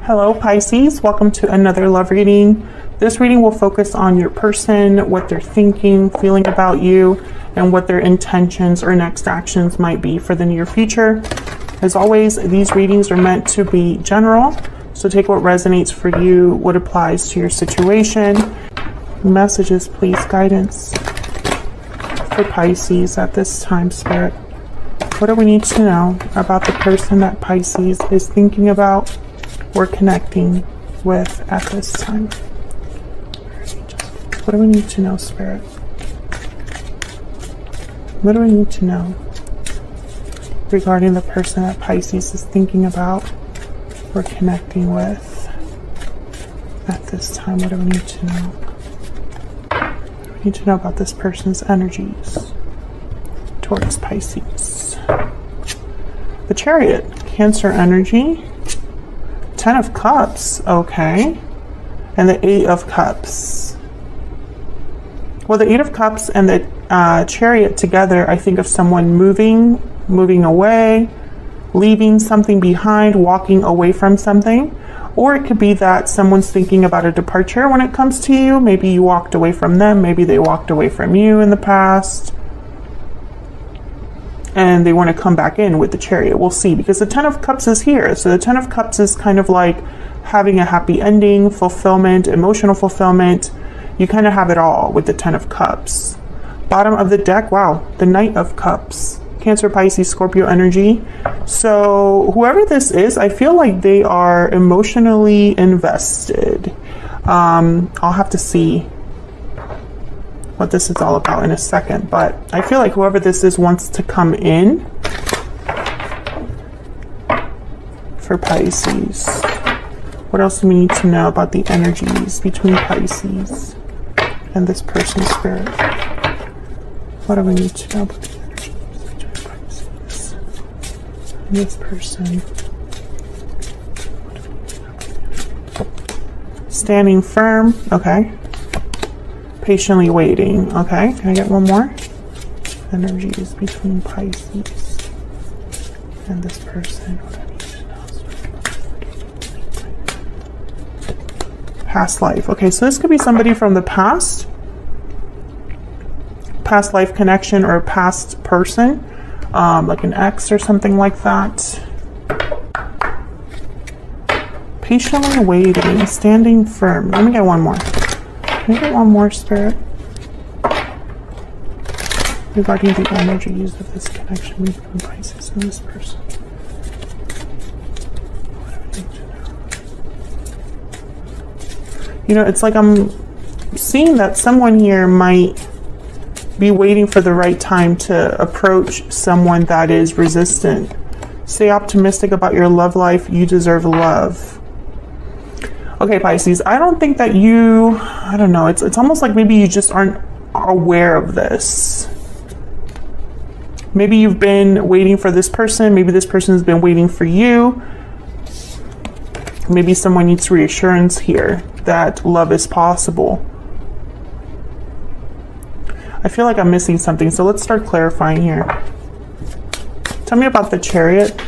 Hello Pisces, welcome to another love reading. This reading will focus on your person, what they're thinking, feeling about you, and what their intentions or next actions might be for the near future. As always, these readings are meant to be general, so take what resonates for you, what applies to your situation. Messages, please, guidance for Pisces at this time, Spirit. What do we need to know about the person that Pisces is thinking about or connecting with at this time? What do we need to know, Spirit? What do we need to know regarding the person that Pisces is thinking about or connecting with at this time? What do we need to know? We need to know about this person's energies towards Pisces. The Chariot, Cancer energy. 10 of Cups, okay. And the 8 of Cups. Well, the 8 of Cups and the Chariot together, I think of someone moving away, leaving something behind, walking away from something. Or it could be that someone's thinking about a departure when it comes to you. Maybe you walked away from them. Maybe they walked away from you in the past. And they want to come back in with the Chariot. We'll see, because the 10 of Cups is here. So the 10 of Cups is kind of like having a happy ending, fulfillment, emotional fulfillment. You kind of have it all with the 10 of Cups. Bottom of the deck, wow, the Knight of Cups. Cancer, Pisces, Scorpio energy. So whoever this is, I feel like they are emotionally invested. I'll have to see what this is all about in a second, but I feel like whoever this is wants to come in for Pisces. What else do we need to know about the energies between Pisces and this person's spirit? What do we need to know about the energies between Pisces and this person? Standing firm, okay. Patiently waiting. Okay, can I get one more? Energies between Pisces and this person. Past life. Okay, so this could be somebody from the past life connection, or a past person, like an ex or something like that. Patiently waiting, standing firm. Let me get one more. Can I get one more, Spirit? Regarding the energies of this connection between Pisces and this person. What do we need to know? You know, it's like I'm seeing that someone here might be waiting for the right time to approach someone that is resistant. Stay optimistic about your love life. You deserve love. Okay, Pisces, I don't think that you, I don't know, it's almost like maybe you just aren't aware of this. Maybe you've been waiting for this person. Maybe this person has been waiting for you. Maybe someone needs reassurance here that love is possible. I feel like I'm missing something, so let's start clarifying here. Tell me about the Chariot.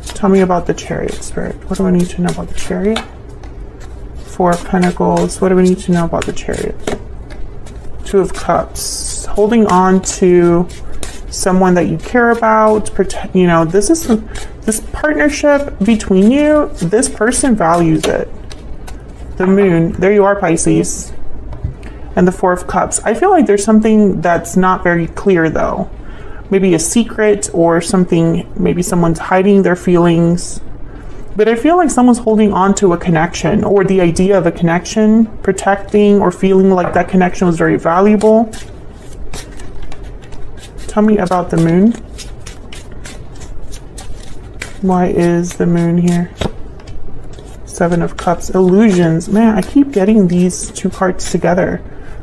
Tell me about the Chariot, Spirit. What do I need to know about the Chariot? 4 of Pentacles. What do we need to know about the Chariot? 2 of Cups. Holding on to someone that you care about. Protect. You know, this partnership between you. This person values it. The Moon. There you are, Pisces. And the 4 of Cups. I feel like there's something that's not very clear, though. Maybe a secret or something, maybe someone's hiding their feelings. But I feel like someone's holding on to a connection, or the idea of a connection, protecting or feeling like that connection was very valuable. Tell me about the Moon. Why is the Moon here? 7 of Cups, illusions. Man, I keep getting these 2 cards together.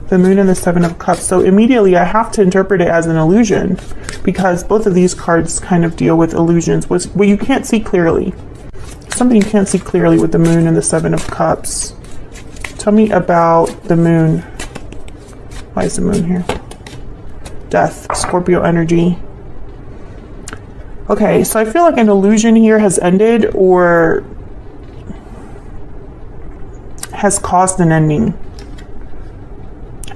The Moon and the 7 of Cups. So immediately I have to interpret it as an illusion, because both of these cards kind of deal with illusions, where you can't see clearly. Something you can't see clearly with the Moon and the 7 of Cups. Tell me about the Moon. Why is the Moon here? Death, Scorpio energy. Okay, so I feel like an illusion here has ended or has caused an ending.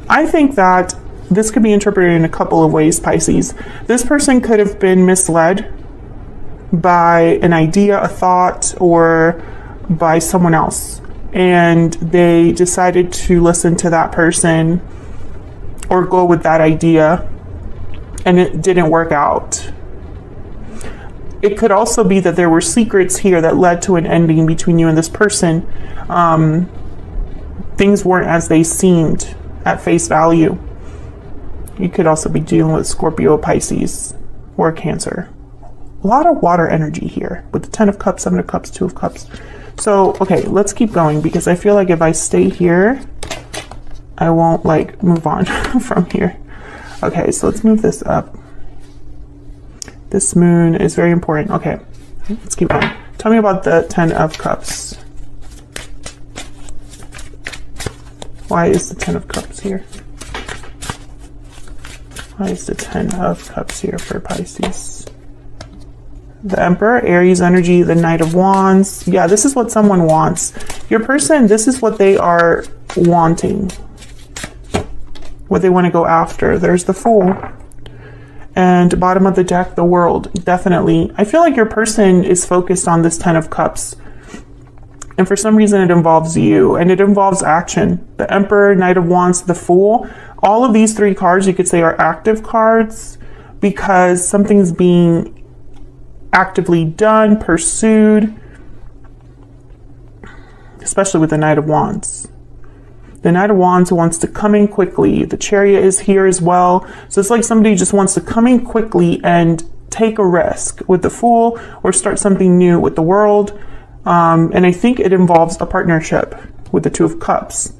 I think that this could be interpreted in a couple of ways, Pisces. This person could have been misled by an idea, a thought, or by someone else. And they decided to listen to that person or go with that idea, and it didn't work out. It could also be that there were secrets here that led to an ending between you and this person. Things weren't as they seemed at face value. You could also be dealing with Scorpio, Pisces, or Cancer. A lot of water energy here with the 10 of Cups, 7 of Cups, 2 of Cups. So, okay, let's keep going because I feel like if I stay here, I won't like move on from here. Okay, so let's move this up. This moon is very important. Okay, let's keep going. Tell me about the 10 of Cups. Why is the 10 of Cups here? Why is the 10 of Cups here for Pisces? The Emperor, Aries energy, the Knight of Wands. Yeah, this is what someone wants. Your person, this is what they are wanting. What they want to go after. There's the Fool. And bottom of the deck, the World. Definitely. I feel like your person is focused on this 10 of Cups. And for some reason it involves you. And it involves action. The Emperor, Knight of Wands, the Fool. All of these three cards you could say are active cards because something's being actively done, pursued. Especially with the Knight of Wands. The Knight of Wands wants to come in quickly. The Chariot is here as well. So it's like somebody just wants to come in quickly and take a risk with the Fool or start something new with the World. And I think it involves a partnership with the 2 of Cups.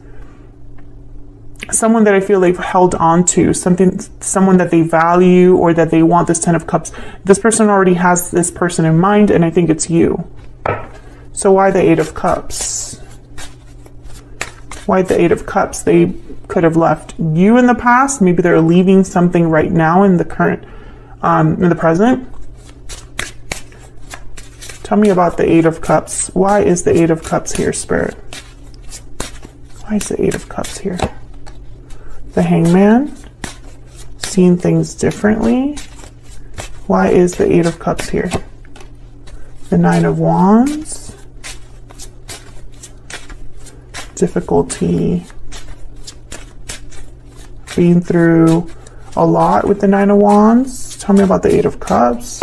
Someone that I feel they've held on to, someone that they value or that they want this 10 of Cups. This person already has this person in mind, and I think it's you. So why the 8 of Cups? Why the 8 of Cups? They could have left you in the past. Maybe they're leaving something right now in the current, in the present. Tell me about the 8 of Cups. Why is the 8 of Cups here, Spirit? Why is the 8 of Cups here? The Hangman. Seeing things differently. Why is the 8 of Cups here? The 9 of Wands. Difficulty. Being through a lot with the 9 of Wands. Tell me about the 8 of Cups.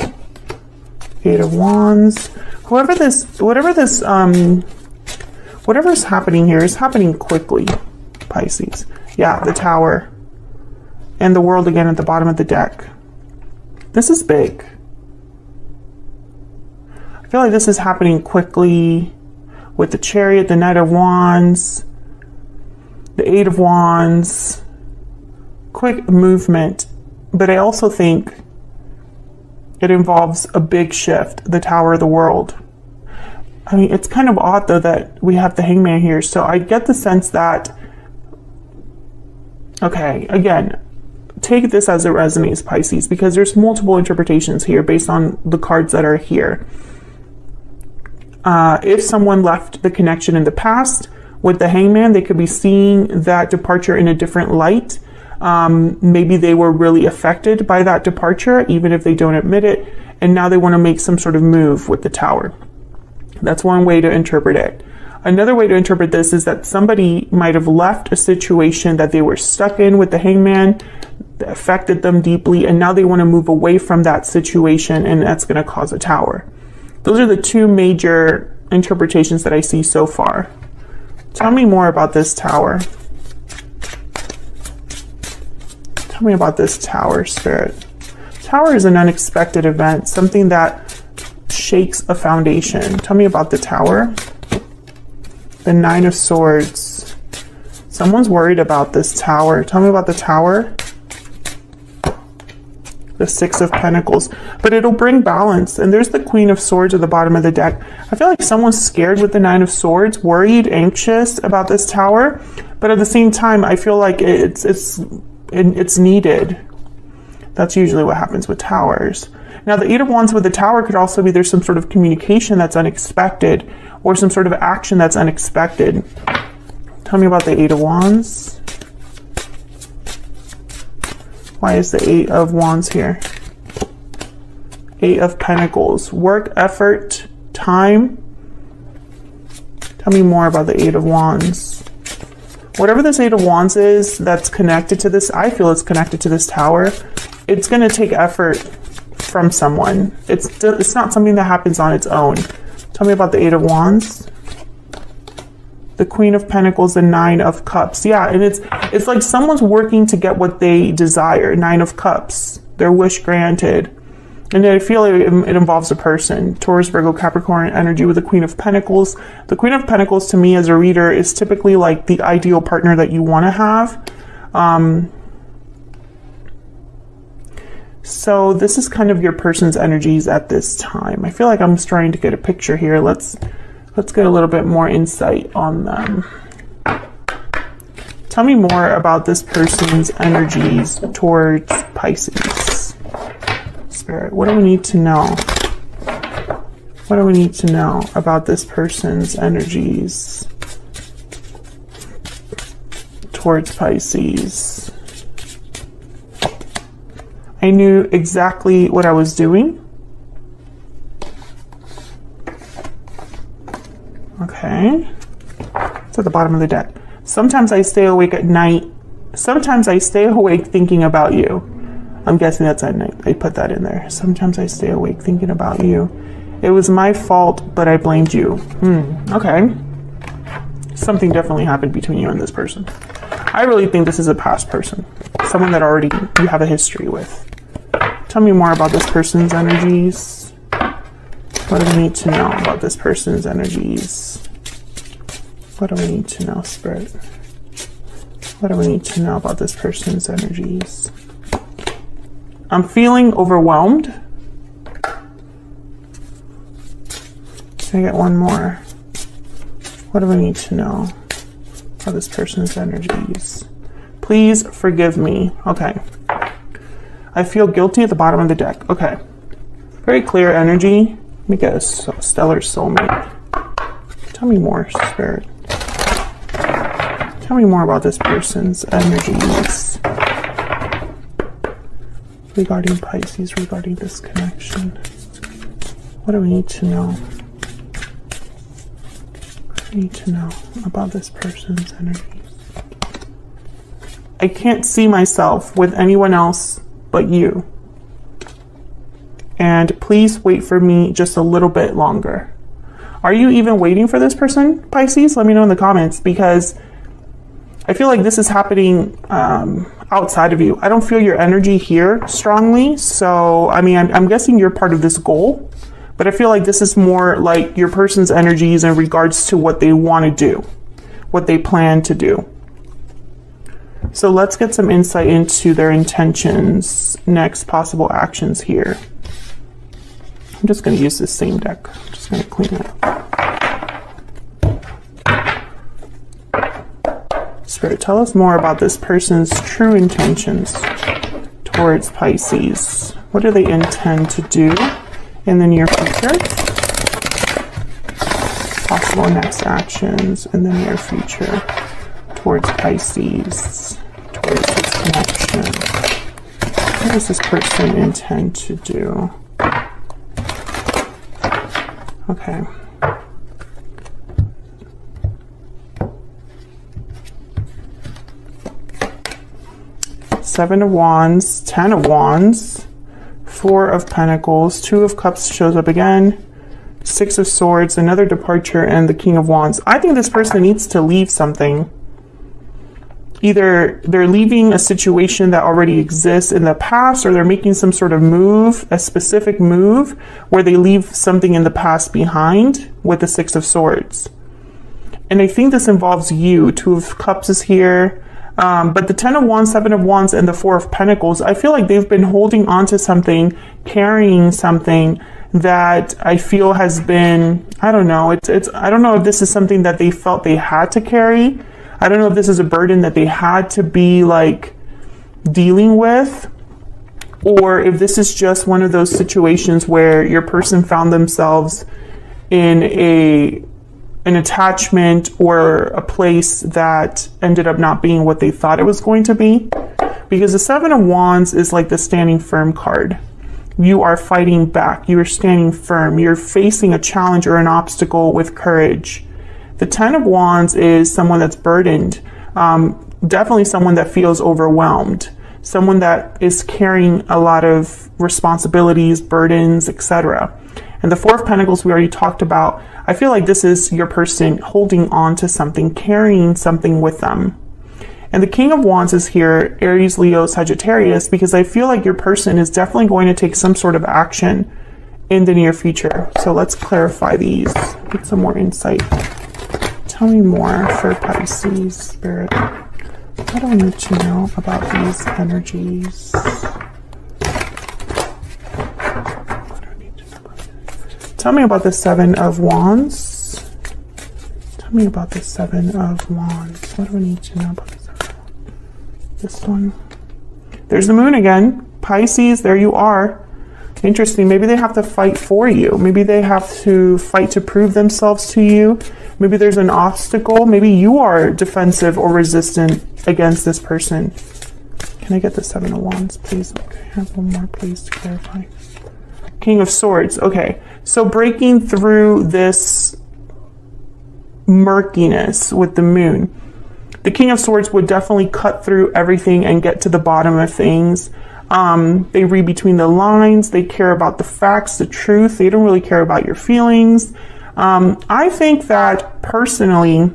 8 of Wands. Whatever's happening here is happening quickly, Pisces. Yeah, the Tower. And the World again at the bottom of the deck. This is big. I feel like this is happening quickly with the Chariot, the Knight of Wands, the 8 of Wands. Quick movement. But I also think it involves a big shift, the Tower of the World. I mean, it's kind of odd, though, that we have the Hangman here. So I get the sense that, okay, again, take this as it resonates, Pisces, because there's multiple interpretations here based on the cards that are here. If someone left the connection in the past with the Hangman, they could be seeing that departure in a different light. Maybe they were really affected by that departure, even if they don't admit it, and now they want to make some sort of move with the Tower. That's one way to interpret it. Another way to interpret this is that somebody might have left a situation that they were stuck in with the Hangman that affected them deeply, and now they want to move away from that situation, and that's going to cause a Tower. Those are the two major interpretations that I see so far. Tell me more about this Tower. Tell me about this Tower, Spirit. Tower is an unexpected event, something that shakes a foundation. Tell me about the Tower. The 9 of Swords. Someone's worried about this Tower. Tell me about the Tower. The 6 of Pentacles. But it'll bring balance. And there's the Queen of Swords at the bottom of the deck. I feel like someone's scared with the 9 of Swords, worried, anxious about this Tower. But at the same time, I feel like it's needed. That's usually what happens with towers. Now, the Eight of Wands with the Tower could also be there's some sort of communication that's unexpected or some sort of action that's unexpected. Tell me about the Eight of Wands. Why is the Eight of Wands here? Eight of Pentacles. Work, effort, time. Tell me more about the Eight of Wands. Whatever this Eight of Wands is that's connected to this, I feel it's connected to this Tower. It's going to take effort from someone. It's not something that happens on its own. Tell me about the Eight of Wands. The Queen of Pentacles, the Nine of Cups. Yeah, and it's like someone's working to get what they desire. Nine of Cups. Their wish granted. And I feel it involves a person. Taurus, Virgo, Capricorn energy with the Queen of Pentacles. The Queen of Pentacles to me as a reader is typically like the ideal partner that you want to have. So this is kind of your person's energies at this time. I feel like I'm starting to get a picture here. Let's get a little bit more insight on them. Tell me more about this person's energies towards Pisces. Spirit, what do we need to know? What do we need to know about this person's energies towards Pisces? I knew exactly what I was doing. Okay. It's at the bottom of the deck. Sometimes I stay awake at night. Sometimes I stay awake thinking about you. I'm guessing that's at night. I put that in there. Sometimes I stay awake thinking about you. It was my fault, but I blamed you. Okay. Something definitely happened between you and this person. I really think this is a past person. Someone that already you have a history with. Tell me more about this person's energies. What do we need to know about this person's energies? What do we need to know, Spirit? What do we need to know about this person's energies? I'm feeling overwhelmed. Can I get one more? What do we need to know about this person's energies? Please forgive me. Okay. I feel guilty at the bottom of the deck. Okay. Very clear energy. Let me get a stellar soulmate. Tell me more, Spirit. Tell me more about this person's energies regarding Pisces, regarding this connection. What do we need to know? What do we need to know about this person's energies? I can't see myself with anyone else but you. And please wait for me just a little bit longer. Are you even waiting for this person, Pisces? Let me know in the comments, because I feel like this is happening outside of you. I don't feel your energy here strongly. So, I mean, I'm guessing you're part of this goal, but I feel like this is more like your person's energies in regards to what they want to do, what they plan to do. So let's get some insight into their intentions, next possible actions here. I'm just going to use this same deck. I'm just going to clean it up. Spirit, tell us more about this person's true intentions towards Pisces. What do they intend to do in the near future? Possible next actions in the near future towards Pisces, towards this connection. What does this person intend to do? Okay. Seven of Wands, 10 of Wands, 4 of Pentacles, 2 of Cups shows up again, 6 of Swords, another departure, and the King of Wands. I think this person needs to leave something. Either they're leaving a situation that already exists in the past, or they're making some sort of move, a specific move, where they leave something in the past behind with the 6 of Swords. And I think this involves you. 2 of Cups is here. But the 10 of Wands, 7 of Wands, and the 4 of Pentacles, I feel like they've been holding on to something, carrying something that I feel has been, I don't know, I don't know if this is something that they felt they had to carry. I don't know if this is a burden that they had to be like dealing with. or if this is just one of those situations where your person found themselves in an attachment or a place that ended up not being what they thought it was going to be. Because the Seven of Wands is like the standing firm card. You are fighting back. You are standing firm. You're facing a challenge or an obstacle with courage. The Ten of Wands is someone that's burdened. Definitely someone that feels overwhelmed. Someone that is carrying a lot of responsibilities, burdens, etc. And the Four of Pentacles we already talked about. I feel like this is your person holding on to something, carrying something with them. And the King of Wands is here, Aries, Leo, Sagittarius, because I feel like your person is definitely going to take some sort of action in the near future. So let's clarify these, get some more insight. Tell me more for Pisces, Spirit. What do I need to know about these energies? What do I need to know about this? Tell me about the Seven of Wands. Tell me about the Seven of Wands. What do I need to know about this? This one. There's the moon again. Pisces, there you are. Interesting. Maybe they have to fight for you. Maybe they have to fight to prove themselves to you. Maybe there's an obstacle. Maybe you are defensive or resistant against this person. Can I get the Seven of Wands, please? Okay, I have one more, please, to clarify. King of Swords. Okay, so breaking through this murkiness with the moon. The King of Swords would definitely cut through everything and get to the bottom of things. They read between the lines. They care about the facts, the truth. They don't really care about your feelings. I think that personally,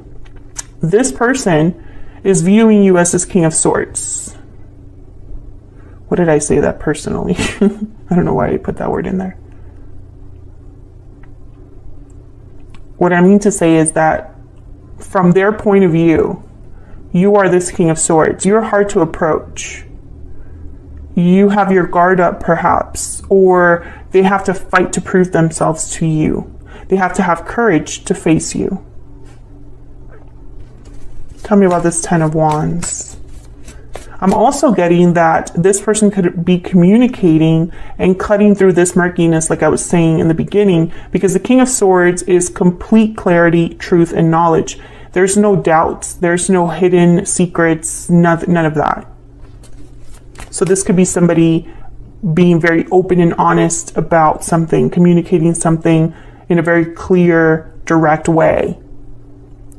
this person is viewing you as this King of Swords. What did I say that personally? I don't know why I put that word in there. What I mean to say is that from their point of view, you are this King of Swords. You're hard to approach. You have your guard up, perhaps, or they have to fight to prove themselves to you. They have to have courage to face you. Tell me about this Ten of Wands. I'm also getting that this person could be communicating and cutting through this murkiness, like I was saying in the beginning, because the King of Swords is complete clarity, truth, and knowledge. There's no doubts. There's no hidden secrets, none of that. So this could be somebody being very open and honest about something, communicating something in a very clear, direct way,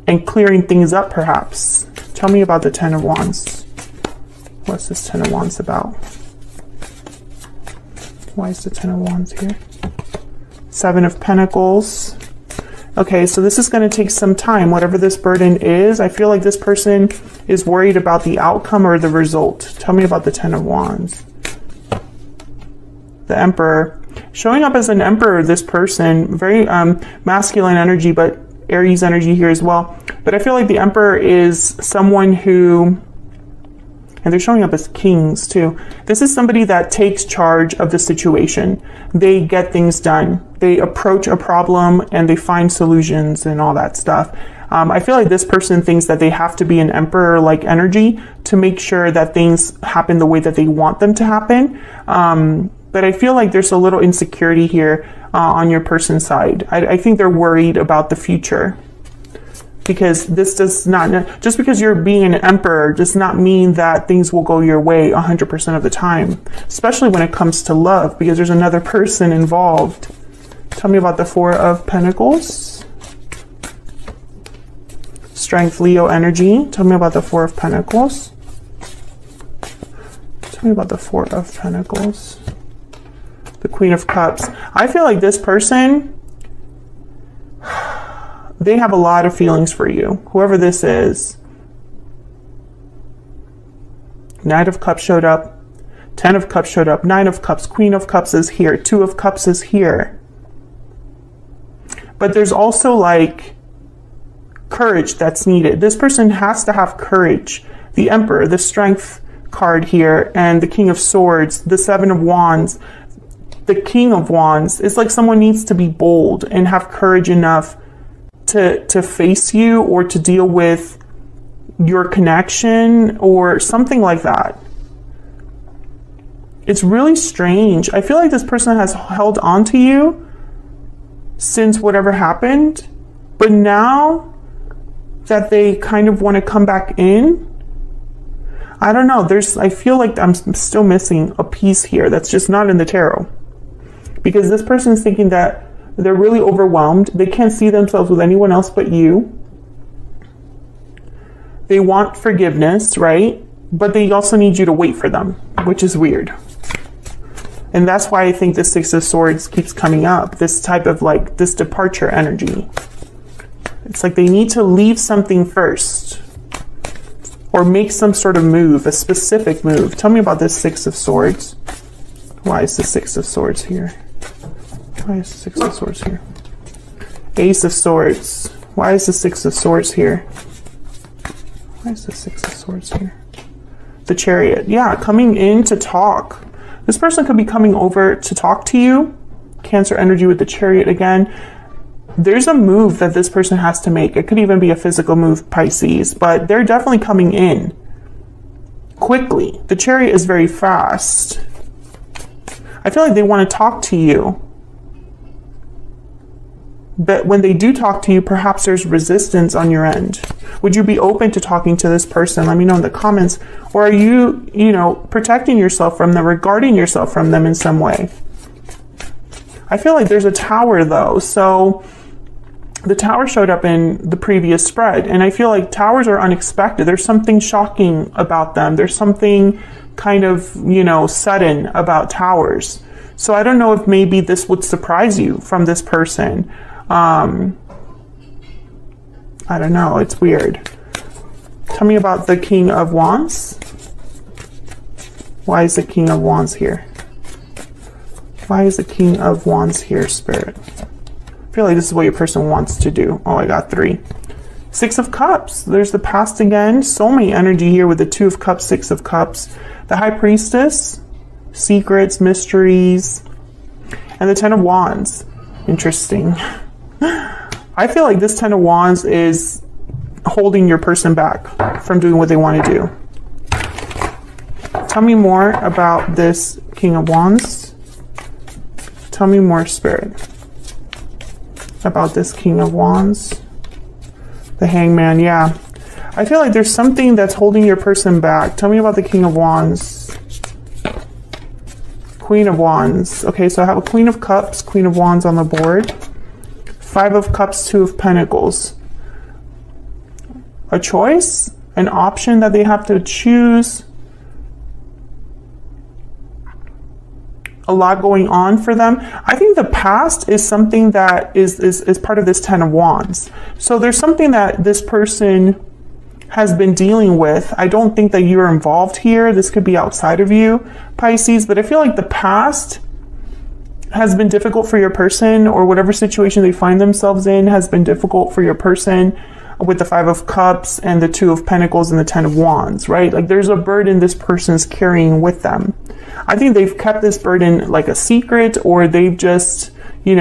and clearing things up, perhaps. Tell me about the Ten of Wands. What's this Ten of Wands about? Why is the Ten of Wands here? Seven of Pentacles. Okay, so this is going to take some time. Whatever this burden is, I feel like this person is worried about the outcome or the result. Tell me about the Ten of Wands. The Emperor. Showing up as an Emperor, this person, very masculine energy, but Aries energy here as well. But I feel like the Emperor is someone who, and they're showing up as kings too. This is somebody that takes charge of the situation. They get things done. They approach a problem and they find solutions and all that stuff. I feel like this person thinks that they have to be an emperor-like energy to make sure that things happen the way that they want them to happen. But I feel like there's a little insecurity here on your person's side. I think they're worried about the future. Because this does not, just because you're being an emperor does not mean that things will go your way 100% of the time, especially when it comes to love, because there's another person involved. Tell me about the Four of Pentacles. Strength, Leo energy. Tell me about the Four of Pentacles. Tell me about the Four of Pentacles. The Queen of Cups. I feel like this person, they have a lot of feelings for you, whoever this is. Knight of Cups showed up. 10 of Cups showed up. 9 of Cups. Queen of Cups is here. 2 of Cups is here. But there's also like courage that's needed. This person has to have courage. The Emperor, the Strength card here, and the King of Swords, the Seven of Wands, the King of Wands. It's like someone needs to be bold and have courage enough to face you or to deal with your connection or something like that. It's really strange. I feel like this person has held on to you since whatever happened, but now that they kind of want to come back in, I don't know. I feel like I'm still missing a piece here that's just not in the tarot. Because this person is thinking that they're really overwhelmed. They can't see themselves with anyone else but you. They want forgiveness, right? But they also need you to wait for them, which is weird. And that's why I think the Six of Swords keeps coming up. This type of like, this departure energy. It's like they need to leave something first. Or make some sort of move, a specific move. Tell me about this Six of Swords. Why is the Six of Swords here? Why is the Six of Swords here? Ace of Swords. Why is the Six of Swords here? Why is the Six of Swords here? The Chariot. Yeah, coming in to talk. This person could be coming over to talk to you. Cancer energy with the Chariot again. There's a move that this person has to make. It could even be a physical move, Pisces, but they're definitely coming in quickly. The Chariot is very fast. I feel like they want to talk to you. But when they do talk to you, perhaps there's resistance on your end. Would you be open to talking to this person? Let me know in the comments. Or are you, protecting yourself from them, or guarding yourself from them in some way? I feel like there's a Tower though. So the Tower showed up in the previous spread, and I feel like Towers are unexpected. There's something shocking about them. There's something kind of, sudden about Towers. So I don't know if maybe this would surprise you from this person. I don't know. It's weird. Tell me about the King of Wands. Why is the King of Wands here? Why is the King of Wands here, Spirit? I feel like this is what your person wants to do. Oh, I got 3. Six of Cups. There's the past again. Soulmate energy here with the 2 of Cups, 6 of Cups. The High Priestess. Secrets, mysteries. And the 10 of Wands. Interesting. I feel like this 10 of Wands is holding your person back from doing what they want to do. Tell me more about this King of Wands. Tell me more, Spirit, about this King of Wands. The Hangman, yeah. I feel like there's something that's holding your person back. Tell me about the King of Wands. Queen of Wands. Okay, so I have a Queen of Cups, Queen of Wands on the board. 5 of Cups, 2 of Pentacles. A choice, an option that they have to choose. A lot going on for them. I think the past is something that is part of this 10 of Wands. So there's something that this person has been dealing with. I don't think that you're involved here. This could be outside of you, Pisces, but I feel like the past has been difficult for your person, or whatever situation they find themselves in has been difficult for your person, with the 5 of Cups and the 2 of Pentacles and the 10 of Wands, right? Like there's a burden this person's carrying with them. I think they've kept this burden like a secret, or they've just, they're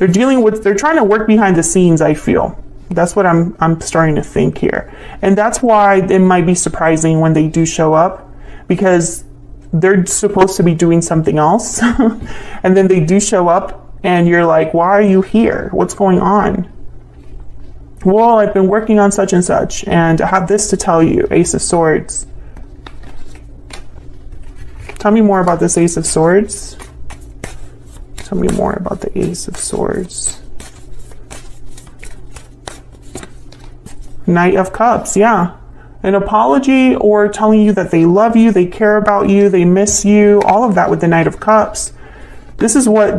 trying to work behind the scenes, I feel. That's what I'm starting to think here. And that's why it might be surprising when they do show up, because they're supposed to be doing something else. And then they do show up and you're like, why are you here? What's going on? Well, I've been working on such and such, and I have this to tell you. Ace of Swords. Tell me more about this Ace of Swords. Tell me more about the Ace of Swords. Knight of Cups, yeah. An apology, or telling you that they love you, they care about you, they miss you, all of that with the Knight of Cups. This is what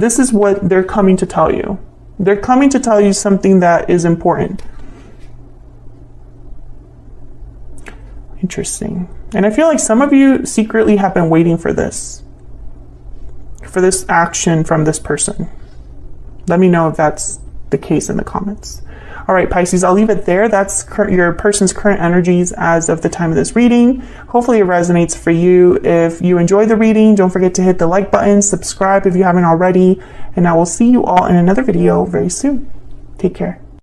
they're coming to tell you. They're coming to tell you something that is important. Interesting. And I feel like some of you secretly have been waiting for this action from this person. Let me know if that's the case in the comments. All right, Pisces, I'll leave it there. That's your person's current energies as of the time of this reading. Hopefully it resonates for you. If you enjoy the reading, don't forget to hit the like button, subscribe if you haven't already, and I will see you all in another video very soon. Take care.